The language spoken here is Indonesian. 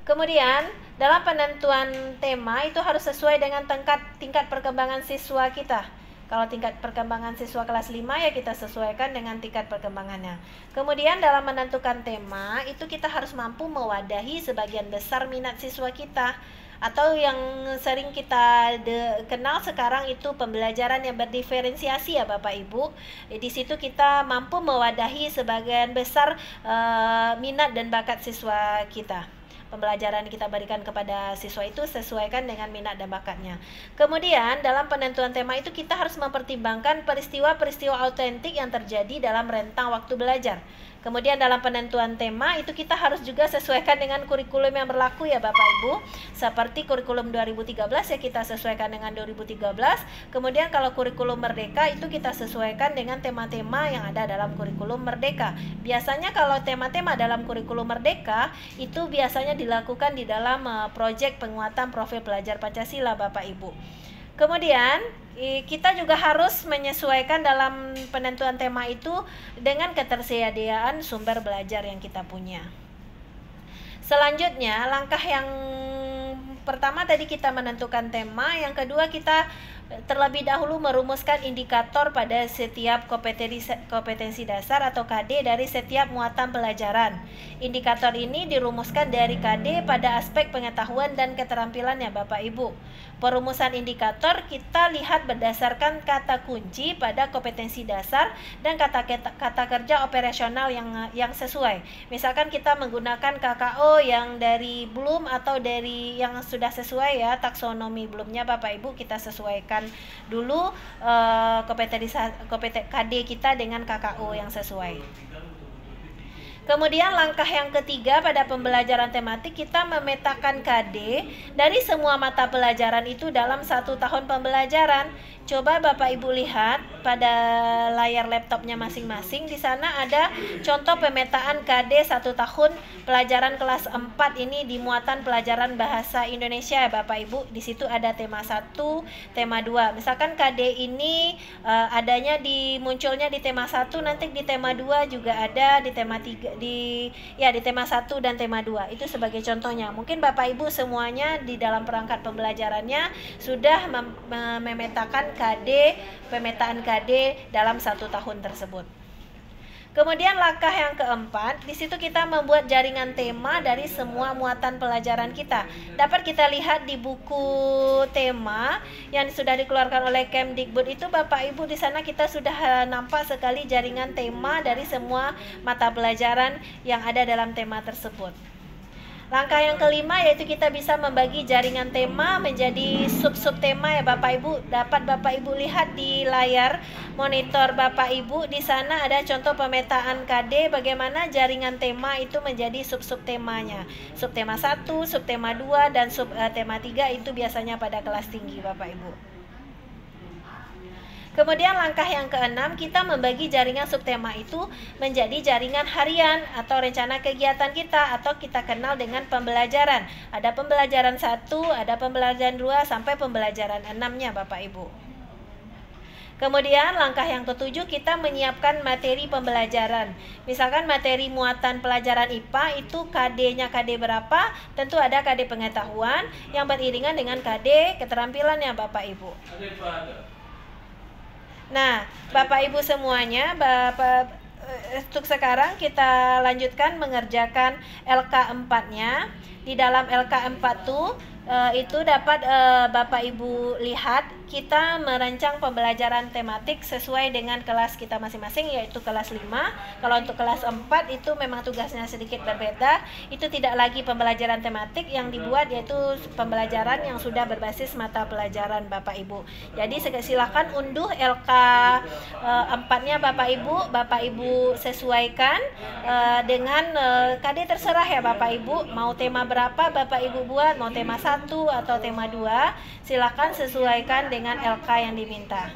Kemudian dalam penentuan tema itu harus sesuai dengan tingkat perkembangan siswa kita. Kalau tingkat perkembangan siswa kelas 5 ya kita sesuaikan dengan tingkat perkembangannya. Kemudian dalam menentukan tema itu kita harus mampu mewadahi sebagian besar minat siswa kita. Atau yang sering kita kenal sekarang itu pembelajaran yang berdiferensiasi ya Bapak Ibu. Di situ kita mampu mewadahi sebagian besar minat dan bakat siswa kita. Pembelajaran kita berikan kepada siswa itu sesuaikan dengan minat dan bakatnya. Kemudian dalam penentuan tema itu kita harus mempertimbangkan peristiwa-peristiwa autentik yang terjadi dalam rentang waktu belajar. Kemudian dalam penentuan tema itu kita harus juga sesuaikan dengan kurikulum yang berlaku ya Bapak Ibu. Seperti kurikulum 2013 ya kita sesuaikan dengan 2013. Kemudian kalau kurikulum merdeka itu kita sesuaikan dengan tema-tema yang ada dalam kurikulum merdeka. Biasanya kalau tema-tema dalam kurikulum merdeka itu biasanya dilakukan di dalam proyek penguatan profil pelajar Pancasila Bapak Ibu. Kemudian kita juga harus menyesuaikan dalam penentuan tema itu dengan ketersediaan sumber belajar yang kita punya. Selanjutnya, langkah yang pertama tadi kita menentukan tema, yang kedua kita terlebih dahulu merumuskan indikator pada setiap kompetensi dasar atau KD dari setiap muatan pelajaran. Indikator ini dirumuskan dari KD pada aspek pengetahuan dan keterampilan ya Bapak Ibu. Perumusan indikator kita lihat berdasarkan kata kunci pada kompetensi dasar dan kata kerja operasional yang sesuai. Misalkan kita menggunakan KKO yang dari Bloom atau dari yang sudah sesuai ya, taksonomi Bloomnya Bapak Ibu kita sesuaikan dulu KD kita dengan KKO yang sesuai. Kemudian langkah yang ketiga pada pembelajaran tematik kita memetakan KD dari semua mata pelajaran itu dalam 1 tahun pembelajaran. Coba Bapak Ibu lihat pada layar laptopnya masing-masing, di sana ada contoh pemetaan KD 1 tahun pelajaran kelas 4 ini di muatan pelajaran bahasa Indonesia ya Bapak Ibu. Di situ ada tema 1, tema 2. Misalkan KD ini adanya munculnya di tema 1, nanti di tema 2 juga ada, di tema 3 di tema 1 dan tema 2. Itu sebagai contohnya. Mungkin Bapak Ibu semuanya di dalam perangkat pembelajarannya sudah memetakan pemetaan KD dalam 1 tahun tersebut. Kemudian langkah yang keempat, di situ kita membuat jaringan tema dari semua muatan pelajaran kita. Dapat kita lihat di buku tema yang sudah dikeluarkan oleh Kemdikbud itu Bapak Ibu, di sana kita sudah nampak sekali jaringan tema dari semua mata pelajaran yang ada dalam tema tersebut. Langkah yang kelima yaitu kita bisa membagi jaringan tema menjadi sub-sub tema ya Bapak Ibu. Dapat Bapak Ibu lihat di layar monitor Bapak Ibu, di sana ada contoh pemetaan KD bagaimana jaringan tema itu menjadi sub-sub temanya. Subtema 1, subtema 2 dan subtema 3 itu biasanya pada kelas tinggi Bapak Ibu. Kemudian langkah yang keenam, kita membagi jaringan subtema itu menjadi jaringan harian atau rencana kegiatan kita, atau kita kenal dengan pembelajaran. Ada pembelajaran 1, ada pembelajaran 2 sampai pembelajaran 6-nya Bapak Ibu. Kemudian langkah yang ketujuh, kita menyiapkan materi pembelajaran. Misalkan materi muatan pelajaran IPA itu KD-nya KD berapa? Tentu ada KD pengetahuan yang beriringan dengan KD keterampilannya Bapak Ibu. Nah, Bapak Ibu semuanya, untuk sekarang kita lanjutkan mengerjakan LK4-nya. Di dalam LK4 itu dapat Bapak Ibu lihat kita merancang pembelajaran tematik sesuai dengan kelas kita masing-masing, yaitu kelas 5. Kalau untuk kelas 4 itu memang tugasnya sedikit berbeda. Itu tidak lagi pembelajaran tematik yang dibuat, yaitu pembelajaran yang sudah berbasis mata pelajaran Bapak Ibu. Jadi silakan unduh LK 4-nya Bapak Ibu sesuaikan dengan KD terserah ya Bapak Ibu. Mau tema berapa Bapak Ibu buat, mau tema 1 atau tema 2, silakan sesuaikan dengan LK yang diminta.